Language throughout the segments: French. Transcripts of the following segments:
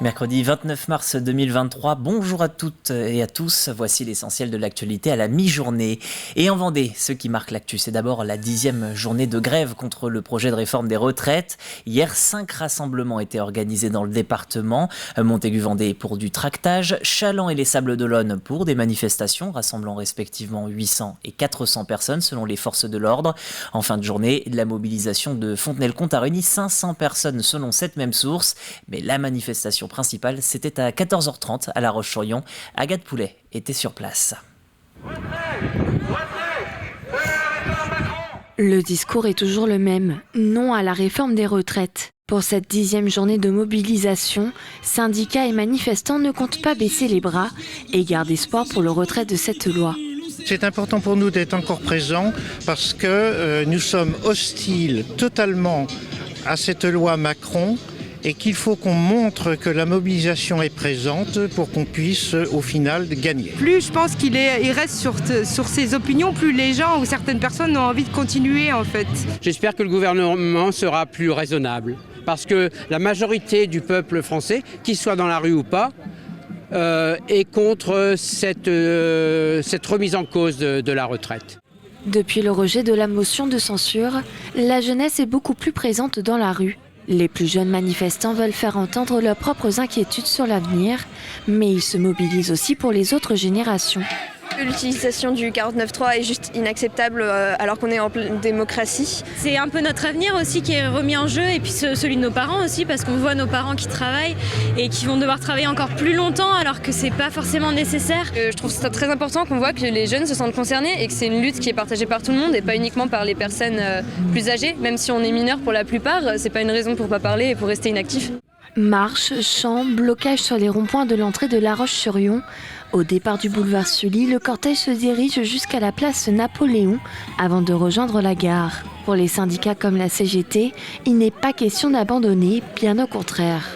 Mercredi 29 mars 2023, bonjour à toutes et à tous, voici l'essentiel de l'actualité à la mi-journée. Et en Vendée, ce qui marque l'actu, c'est d'abord la 10e journée de grève contre le projet de réforme des retraites. Hier, 5 rassemblements étaient organisés dans le département. Montaigu-Vendée pour du tractage, Challans et les Sables-d'Olonne pour des manifestations rassemblant respectivement 800 et 400 personnes selon les forces de l'ordre. En fin de journée, la mobilisation de Fontenay-le-Comte a réuni 500 personnes selon cette même source. Mais la manifestation principale, c'était à 14h30 à La Roche-sur-Yon. Agathe Poulet était sur place. Le discours est toujours le même, non à la réforme des retraites. Pour cette 10e journée de mobilisation, syndicats et manifestants ne comptent pas baisser les bras et gardent espoir pour le retrait de cette loi. C'est important pour nous d'être encore présents parce que nous sommes hostiles totalement à cette loi Macron et qu'il faut qu'on montre que la mobilisation est présente pour qu'on puisse au final gagner. Plus je pense qu'il reste sur ses opinions, plus les gens ou certaines personnes ont envie de continuer en fait. J'espère que le gouvernement sera plus raisonnable parce que la majorité du peuple français, qu'il soit dans la rue ou pas, est contre cette remise en cause de la retraite. Depuis le rejet de la motion de censure, la jeunesse est beaucoup plus présente dans la rue. Les plus jeunes manifestants veulent faire entendre leurs propres inquiétudes sur l'avenir, mais ils se mobilisent aussi pour les autres générations. L'utilisation du 49.3 est juste inacceptable alors qu'on est en pleine démocratie. C'est un peu notre avenir aussi qui est remis en jeu et puis celui de nos parents aussi parce qu'on voit nos parents qui travaillent et qui vont devoir travailler encore plus longtemps alors que c'est pas forcément nécessaire. Je trouve ça très important qu'on voit que les jeunes se sentent concernés et que c'est une lutte qui est partagée par tout le monde et pas uniquement par les personnes plus âgées. Même si on est mineur pour la plupart, c'est pas une raison pour pas parler et pour rester inactif. Marches, chants, blocages sur les ronds-points de l'entrée de La Roche-sur-Yon. Au départ du boulevard Sully, le cortège se dirige jusqu'à la place Napoléon avant de rejoindre la gare. Pour les syndicats comme la CGT, il n'est pas question d'abandonner, bien au contraire.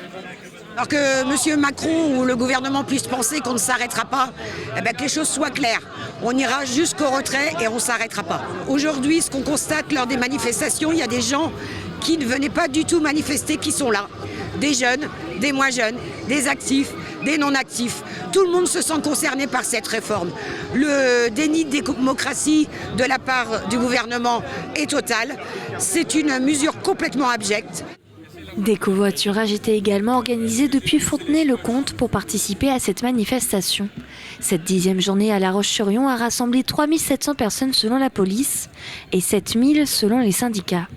Alors que M. Macron ou le gouvernement puisse penser qu'on ne s'arrêtera pas, que les choses soient claires. On ira jusqu'au retrait et on ne s'arrêtera pas. Aujourd'hui, ce qu'on constate lors des manifestations, il y a des gens qui ne venaient pas du tout manifester qui sont là. Des jeunes, des moins jeunes, des actifs, des non-actifs. Tout le monde se sent concerné par cette réforme. Le déni de démocratie de la part du gouvernement est total. C'est une mesure complètement abjecte. Des covoiturages étaient également organisés depuis Fontenay-le-Comte pour participer à cette manifestation. Cette 10e journée à La Roche-sur-Yon a rassemblé 3700 personnes selon la police et 7000 selon les syndicats.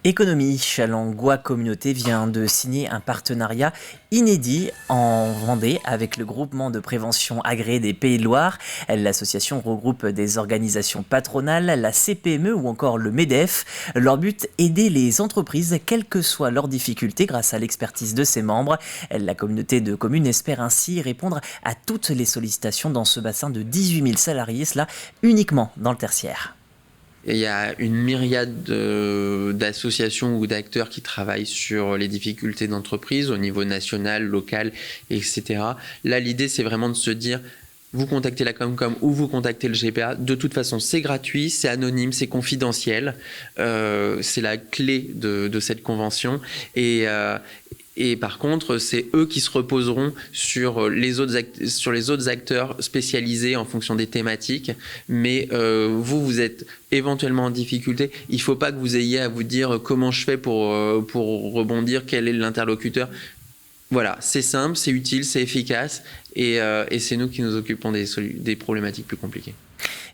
Économie, Challans Communauté vient de signer un partenariat inédit en Vendée avec le groupement de prévention agréé des Pays de Loire. L'association regroupe des organisations patronales, la CPME ou encore le MEDEF. Leur but, aider les entreprises, quelles que soient leurs difficultés, grâce à l'expertise de ses membres. La communauté de communes espère ainsi répondre à toutes les sollicitations dans ce bassin de 18 000 salariés, cela uniquement dans le tertiaire. Et il y a une myriade d'associations ou d'acteurs qui travaillent sur les difficultés d'entreprise au niveau national, local, etc. Là, l'idée, c'est vraiment de se dire, vous contactez la Comcom ou vous contactez le GPA. De toute façon, c'est gratuit, c'est anonyme, c'est confidentiel. C'est la clé de cette convention. Et par contre, c'est eux qui se reposeront sur les autres acteurs spécialisés en fonction des thématiques. Mais vous êtes éventuellement en difficulté. Il ne faut pas que vous ayez à vous dire comment je fais pour rebondir, quel est l'interlocuteur. Voilà, c'est simple, c'est utile, c'est efficace. Et c'est nous qui nous occupons des problématiques plus compliquées.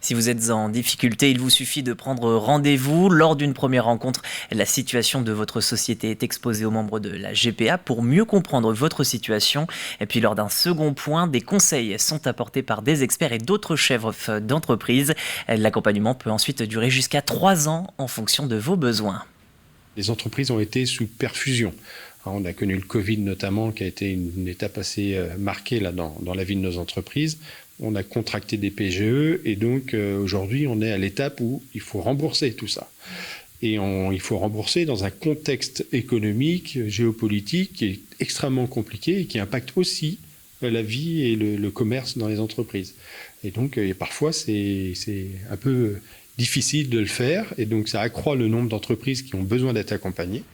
Si vous êtes en difficulté, il vous suffit de prendre rendez-vous. Lors d'une première rencontre, la situation de votre société est exposée aux membres de la GPA pour mieux comprendre votre situation. Et puis lors d'un second point, des conseils sont apportés par des experts et d'autres chefs d'entreprise. L'accompagnement peut ensuite durer jusqu'à 3 ans en fonction de vos besoins. Les entreprises ont été sous perfusion. On a connu le Covid notamment, qui a été une étape assez marquée là, dans la vie de nos entreprises. On a contracté des PGE et donc aujourd'hui, on est à l'étape où il faut rembourser tout ça. Et il faut rembourser dans un contexte économique, géopolitique qui est extrêmement compliqué et qui impacte aussi la vie et le commerce dans les entreprises. Et donc, parfois, c'est un peu difficile de le faire et donc ça accroît le nombre d'entreprises qui ont besoin d'être accompagnées.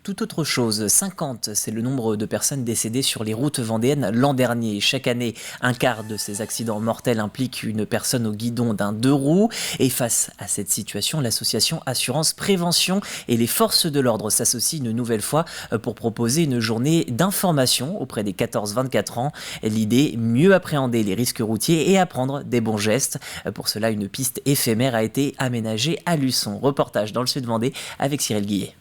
Tout autre chose, 50, c'est le nombre de personnes décédées sur les routes vendéennes l'an dernier. Chaque année, un quart de ces accidents mortels implique une personne au guidon d'un 2 roues. Et face à cette situation, l'association Assurance Prévention et les forces de l'ordre s'associent une nouvelle fois pour proposer une journée d'information auprès des 14-24 ans. L'idée, mieux appréhender les risques routiers et apprendre des bons gestes. Pour cela, une piste éphémère a été aménagée à Luçon. Reportage dans le Sud Vendée avec Cyril Guillet.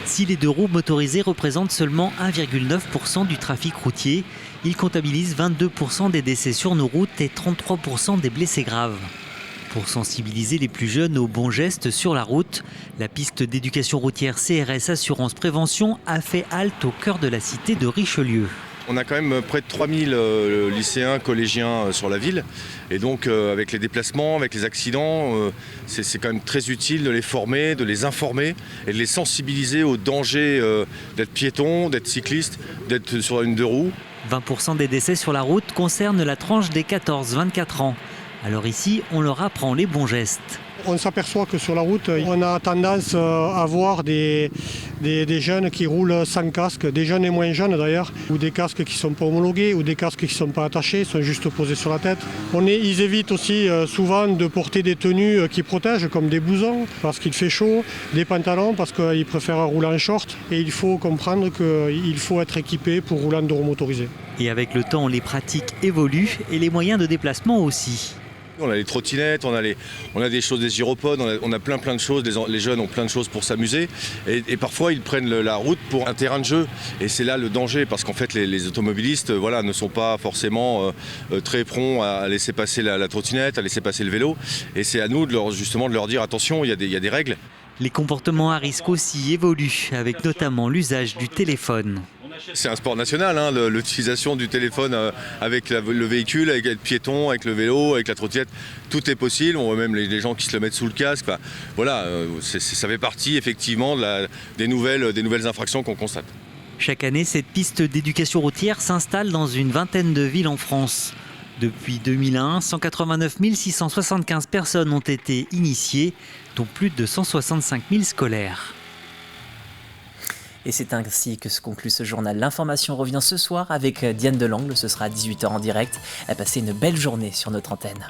Si les 2 roues motorisés représentent seulement 1,9% du trafic routier, ils comptabilisent 22% des décès sur nos routes et 33% des blessés graves. Pour sensibiliser les plus jeunes aux bons gestes sur la route, la piste d'éducation routière CRS Assurance Prévention a fait halte au cœur de la cité de Richelieu. On a quand même près de 3000 lycéens, collégiens sur la ville. Et donc avec les déplacements, avec les accidents, c'est quand même très utile de les former, de les informer et de les sensibiliser au danger d'être piéton, d'être cycliste, d'être sur une 2 roues. 20% des décès sur la route concernent la tranche des 14-24 ans. Alors ici, on leur apprend les bons gestes. On s'aperçoit que sur la route, on a tendance à voir des jeunes qui roulent sans casque, des jeunes et moins jeunes d'ailleurs, ou des casques qui ne sont pas homologués, ou des casques qui ne sont pas attachés, sont juste posés sur la tête. Ils évitent aussi souvent de porter des tenues qui protègent, comme des blousons, parce qu'il fait chaud, des pantalons, parce qu'ils préfèrent rouler en short. Et il faut comprendre qu'il faut être équipé pour rouler en 2 roues motorisés. Et avec le temps, les pratiques évoluent et les moyens de déplacement aussi. On a les trottinettes, on a des choses, des gyropodes, on a plein de choses. Les jeunes ont plein de choses pour s'amuser. Et parfois, ils prennent la route pour un terrain de jeu. Et c'est là le danger, parce qu'en fait, les automobilistes ne sont pas forcément très prompts à laisser passer la trottinette, à laisser passer le vélo. Et c'est à nous de leur dire attention, il y a des règles. Les comportements à risque aussi évoluent, avec notamment l'usage du téléphone. C'est un sport national, l'utilisation du téléphone avec le véhicule, avec le piéton, avec le vélo, avec la trottinette, tout est possible. On voit même les gens qui se le mettent sous le casque. Enfin, voilà, ça fait partie effectivement des nouvelles infractions qu'on constate. Chaque année, cette piste d'éducation routière s'installe dans une vingtaine de villes en France. Depuis 2001, 189 675 personnes ont été initiées, dont plus de 165 000 scolaires. Et c'est ainsi que se conclut ce journal. L'information revient ce soir avec Diane Delangle. Ce sera à 18h en direct. Passez une belle journée sur notre antenne.